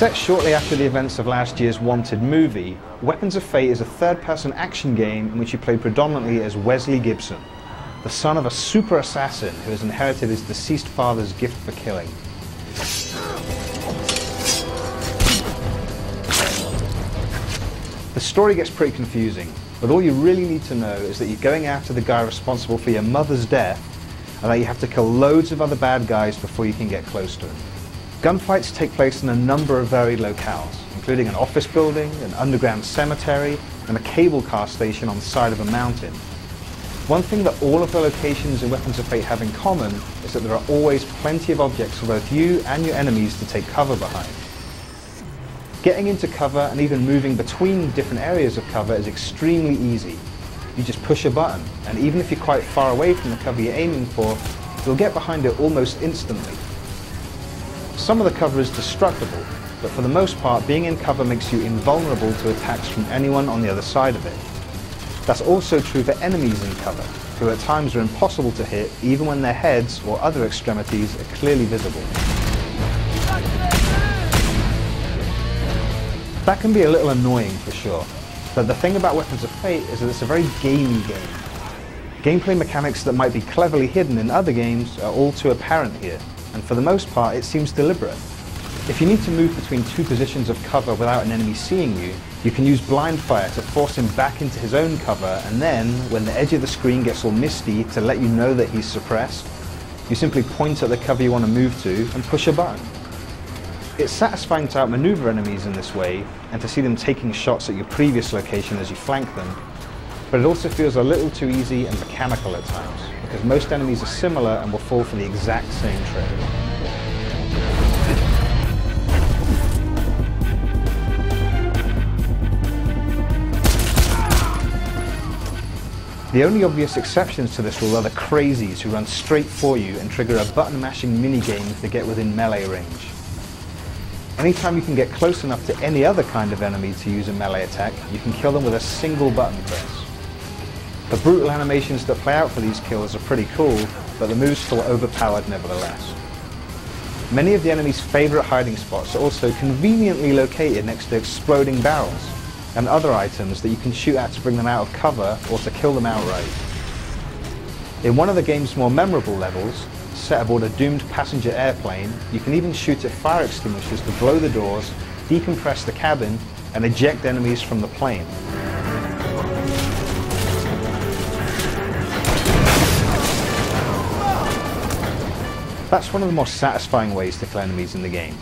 Set shortly after the events of last year's Wanted movie, Weapons of Fate is a third-person action game in which you play predominantly as Wesley Gibson, the son of a super assassin who has inherited his deceased father's gift for killing. The story gets pretty confusing, but all you really need to know is that you're going after the guy responsible for your mother's death, and that you have to kill loads of other bad guys before you can get close to him. Gunfights take place in a number of varied locales, including an office building, an underground cemetery, and a cable car station on the side of a mountain. One thing that all of the locations in Weapons of Fate have in common is that there are always plenty of objects for both you and your enemies to take cover behind. Getting into cover and even moving between different areas of cover is extremely easy. You just push a button, and even if you're quite far away from the cover you're aiming for, you'll get behind it almost instantly. Some of the cover is destructible, but for the most part, being in cover makes you invulnerable to attacks from anyone on the other side of it. That's also true for enemies in cover, who at times are impossible to hit even when their heads or other extremities are clearly visible. That can be a little annoying for sure, but the thing about Weapons of Fate is that it's a very gamey game. Gameplay mechanics that might be cleverly hidden in other games are all too apparent here, and for the most part it seems deliberate. If you need to move between two positions of cover without an enemy seeing you, you can use blind fire to force him back into his own cover, and then, when the edge of the screen gets all misty to let you know that he's suppressed, you simply point at the cover you want to move to and push a button. It's satisfying to outmaneuver enemies in this way, and to see them taking shots at your previous location as you flank them, but it also feels a little too easy and mechanical at times, because most enemies are similar and will fall for the exact same trick. The only obvious exceptions to this rule are the crazies who run straight for you and trigger a button-mashing minigame if they get within melee range. Anytime you can get close enough to any other kind of enemy to use a melee attack, you can kill them with a single button press. The brutal animations that play out for these kills are pretty cool, but the moves feel overpowered nevertheless. Many of the enemy's favourite hiding spots are also conveniently located next to exploding barrels and other items that you can shoot at to bring them out of cover or to kill them outright. In one of the game's more memorable levels, set aboard a doomed passenger airplane, you can even shoot at fire extinguishers to blow the doors, decompress the cabin, and eject enemies from the plane. That's one of the more satisfying ways to kill enemies in the game.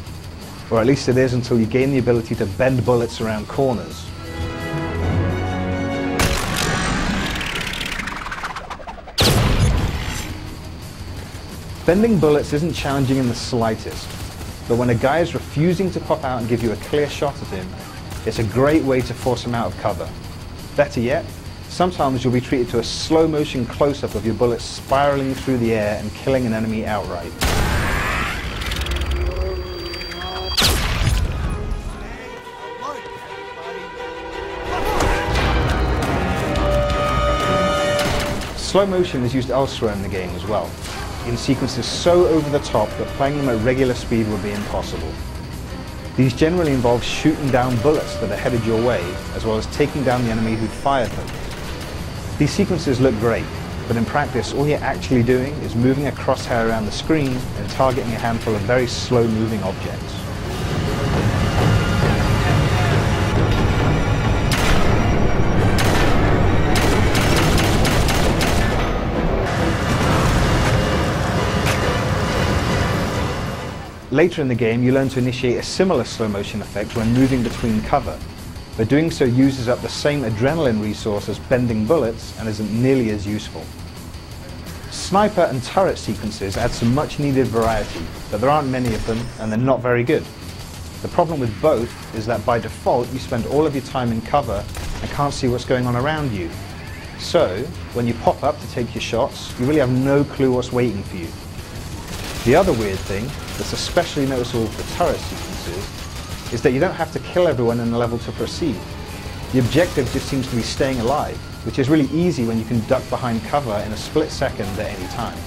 Or at least it is until you gain the ability to bend bullets around corners. Bending bullets isn't challenging in the slightest, but when a guy is refusing to pop out and give you a clear shot at him, it's a great way to force him out of cover. Better yet, sometimes you'll be treated to a slow-motion close-up of your bullets spiraling through the air and killing an enemy outright. Slow motion is used elsewhere in the game as well, in sequences so over the top that playing them at regular speed would be impossible. These generally involve shooting down bullets that are headed your way, as well as taking down the enemy who'd fired them. These sequences look great, but in practice all you're actually doing is moving a crosshair around the screen and targeting a handful of very slow-moving objects. Later in the game, you learn to initiate a similar slow-motion effect when moving between cover, but doing so uses up the same adrenaline resource as bending bullets and isn't nearly as useful. Sniper and turret sequences add some much-needed variety, but there aren't many of them, and they're not very good. The problem with both is that by default, you spend all of your time in cover and can't see what's going on around you. So, when you pop up to take your shots, you really have no clue what's waiting for you. The other weird thing, that's especially noticeable for turret sequences, is that you don't have to kill everyone in the level to proceed. The objective just seems to be staying alive, which is really easy when you can duck behind cover in a split second at any time.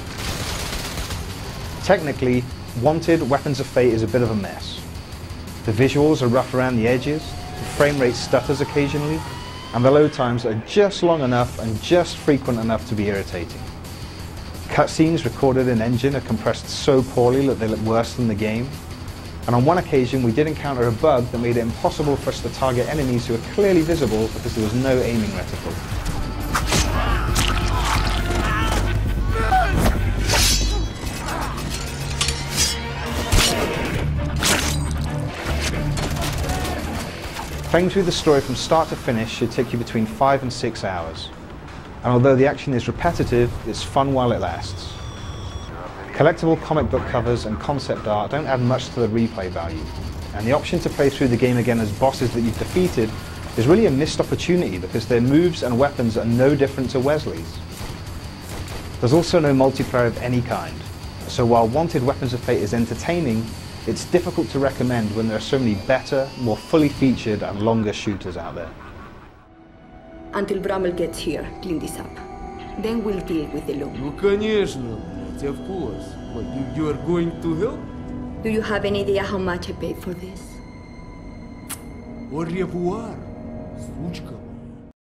Technically, Wanted Weapons of Fate is a bit of a mess. The visuals are rough around the edges, the frame rate stutters occasionally, and the load times are just long enough and just frequent enough to be irritating. Cutscenes recorded in engine are compressed so poorly that they look worse than the game, and on one occasion we did encounter a bug that made it impossible for us to target enemies who were clearly visible because there was no aiming reticle. Playing through the story from start to finish should take you between 5 and 6 hours. And although the action is repetitive, it's fun while it lasts. Collectible comic book covers and concept art don't add much to the replay value, and the option to play through the game again as bosses that you've defeated is really a missed opportunity because their moves and weapons are no different to Wesley's. There's also no multiplayer of any kind, so while Wanted Weapons of Fate is entertaining, it's difficult to recommend when there are so many better, more fully featured and longer shooters out there. Until Brummel gets here, clean this up. Then we'll deal with the loan. Ну, конечно, блядь, of course. What, you are going to help? Do you have any idea how much I paid for this? Au revoir, сучка.